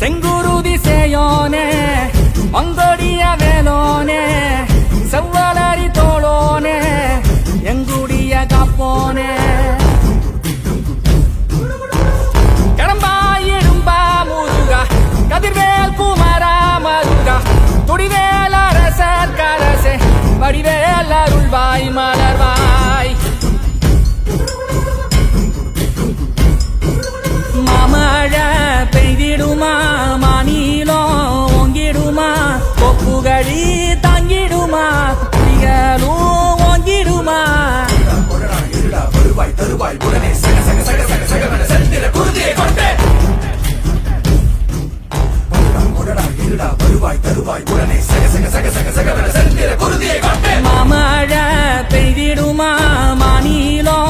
செங்குருதி சேயோனே மங்கொடிய வேலோனே செவ்வலரி தோளோனே எங்குடிய காப்போனே கடம்பாயிடும்பா முருகா கதிர்வேல் குமரா மருகா துடிவேல் அரசர் கரசே வடிவேல் அருள்வாய் மலர்வாய் மாமழை பெய்திடுமா மாநிலம் ஓங்கிடுமா கொப்புகழி தாங்கிடுமா புலிகளும் ஓங்கிடுமா வருவாய் தருவாய் உடனே சக சக சக சக சக செந்திர குருதியை கொண்டே வருவாய் தருவாய் உடனே சக சக சக சக சக செந்திர குருதியை கொண்டே மாமழை பெய்திடுமா மாநிலம்